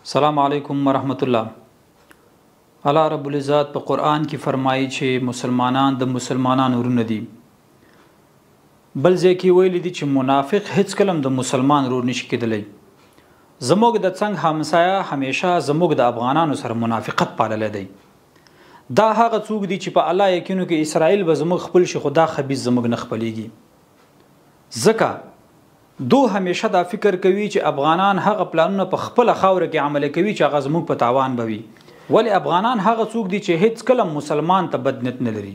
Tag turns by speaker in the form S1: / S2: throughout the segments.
S1: السلام علیکم ورحمت الله الله رب العزت په قرآن کې فرمایي چې مسلمانان د مسلمانانو ورونه دي. بل ځای کې ویلي دي چې منافق هیڅ کلم د مسلمان ورور نشي کېدلی. زموږ د څنګ همسایه همیشه زموږ د افغانانو سره منافقت پاللی دی. دا هغه څوک دي چې په الله یقینو کې اسرائیل به زموږ خپل شي، خو دا خبیث زموږ نه خپلیږي. ځکه دو همیشه دا فکر کوي چې افغانان هغه پلانونه په خپل خاور کې عمل کوي چې هغه زموږ په تاوان بوي. ولی افغانان هغه څوک دي چې هیڅ کله مسلمان ته بدنیت نه لري.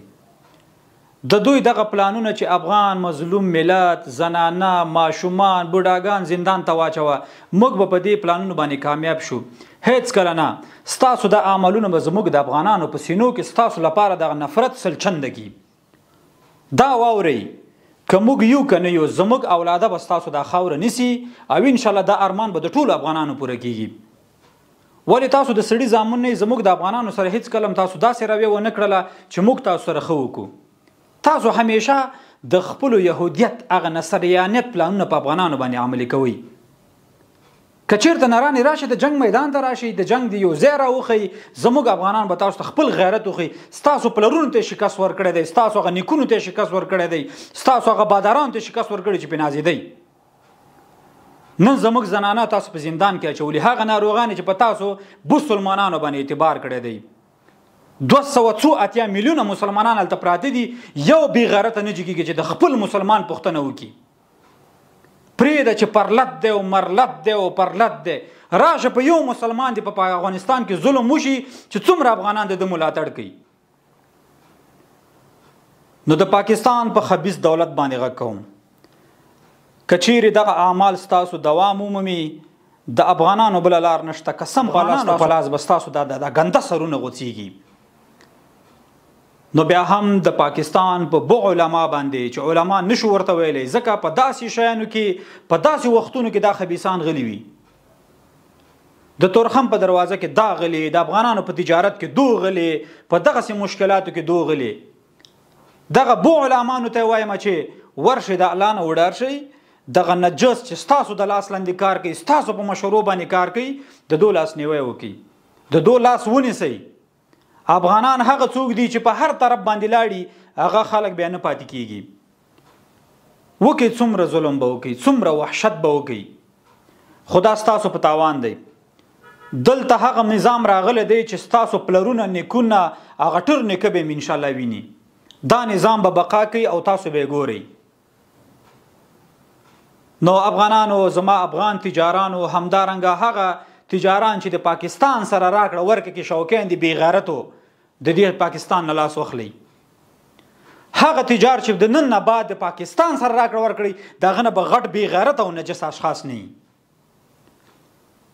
S1: د دوی دغه پلانونه چې افغان مظلوم ملت، زنانه، ماشومان، بوډاګان زندان ته واچوه، موږ به په دې پلانونو باندې کامیاب شو. هیڅ کله نه. ستاسو د عملونه به زموږ د افغانانو په سینو کې ستاسو لپاره د نفرت سلچنده کی. دا واورئ، که موږ یو که نه یو زموږ اولاده به ستاسو دا خاوره نیسي او انشاءالله دا ارمان به د ټولو افغانانو پوره کیږي. ولې تاسو د سړي زامن نه زموږ د افغانانو سره هیڅ کلم تاسو داسې رویه ونه کړله چې موږ تاسو سره ښه وکړو. تاسو همیشه د خپلو یهودیت هغه نصریانیت پلانونه په افغانانو باندې عملي کوئ. که چېرته نرانې راشي د جنګ میدان ته راشي، د جنګ د یو ځای راوښئ، زموږ افغانان به تاسو ته خپل غیرت وښي. ستاسو پلرونو ته شکست ورکړی دی، ستاسو هغه نیکونو ته شکست ورکړی دی، ستاسو هغه بادارانو ته شکست ورکړی چې پې نازېدئ. نن زموږ زنانه تاسو په زندان کې اچولي، هغه ناروغانې چې په تاسو مسلمانانو باندې اعتبار کړی دی. 280 میلیونه مسلمانان هلته پراته دي، یو بې غیرته نه جګېږي چې د خپل مسلمان پوښتنه وکړي. پرېږده چې پرلت دی او مرلت دی او پرلت دی، راشه په یو مسلمان دی په افغانستان کې ظلم وشي چې څومره افغانان د ده ملاتړ کوي. نو د پاکستان په خبیث دولت باندې غږ کوم، که چیرې دغه اعمال ستاسو دوام ومومي، د افغانانو بله لار نشته. قسم په لاس به ستاسو دا ګنده سرونه غوڅیږي. نو بیا هم د پاکستان په بغ علما باندې چې علما نشو ورته ویلی، ځکه په داسې شیانو کې، په داسې وختونو کې دا خبیثان غلي وي. د تورخم په دروازه کې دا غلي، د افغانانو په تجارت کې دو غلي، په دغسې مشکلاتو کې دو غلي. دغه بغ علمانو ته وایم چې ورشئ د الله نه وډار شئ، دغه نجس چې ستاسو د لاس لاندې کار کوي، ستاسو په مشورو باندې کار کوي، د دو لاس نیوی وکړي، د دو لاس ونیسئ. افغانان هغه څوک دي چې په هر طرف باندې لاړي، هغه خلک بیا نه پاتې کیږي. وکړئ څومره ظلم به وکړئ، څومره وحشت به وکړئ، خو دا ستاسو په تاوان دی. دلته هغه نظام راغلی دی چې ستاسو پلرونه نیکونه هغه ټر نیکه به یې انشاءالله ویني. دا نظام به بقا کوي او تاسو به یې ګورئ. نو افغانانو، زما افغان تجارانو، همدارنګه هغه تجاران چې د پاکستان سره راکړه ورکړه کې شوقین دي، بې غیرتو، د دې پاکستان نه لاس واخلئ. هغه تجار چې د نن نه بعد د پاکستان سره راکړه ورکړئ، د هغه نه به غټ بې غیرته او نجس اشخاص نه وي.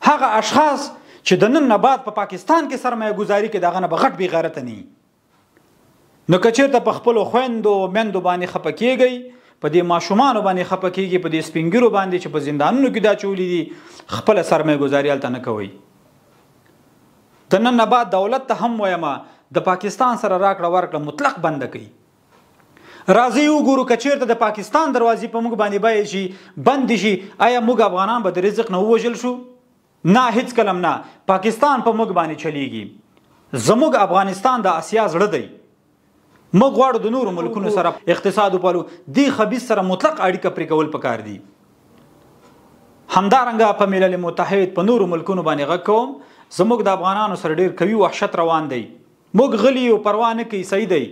S1: هغه اشخاص چې د نن نه بعد په پاکستان کې سرمایه ګزاري کوي، د هغه نه به غټ بې غیرته نه وي. نو که چېرته په خپلو خویندو میندو باندې خفه کیږئ، په دې ماشومانو باندې خفه کیږي، په دې سپین ږیرو باندې چې په زندانونو کې دا چولي دي، خپله سرمایه ګزاري هلته نه کوئ. د نن نه بعد دولت ته هم ویمه، د پاکستان سره راکړه ورکړه مطلق بنده کوي. راځئ وګورو که چېرته د پاکستان دروازې په موږ باندې بایې شي، بندې شي، آیا موږ افغانان به د رزق نه ووژل شو؟ نه، هیڅ کلم نه. پاکستان په موږ باندې چلیږي. زموږ افغانستان د اسیا زړه دی. موږ غواړو د نورو ملکونو سره اقتصاد وپالو، دې خبیث سره مطلق اړیکه پرې کول پکار دي. همدارنګه په ملل متحد په نورو ملکونو باندې غږ کوم، زموږ د افغانانو سره ډېر قوي وحشت روان دی. موږ غلي او پروا نه کوي، صحیح دی.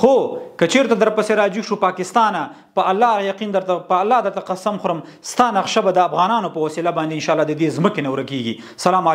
S1: خو که چېرته درپسې راجګ شو پاکستانه، په الله یقین درته، په الله درته قسم خورم، ستا نقشه به د افغانانو په وسیله باندې انشاءالله د دې ځمکې نه ورکېږي. سلام علیکم.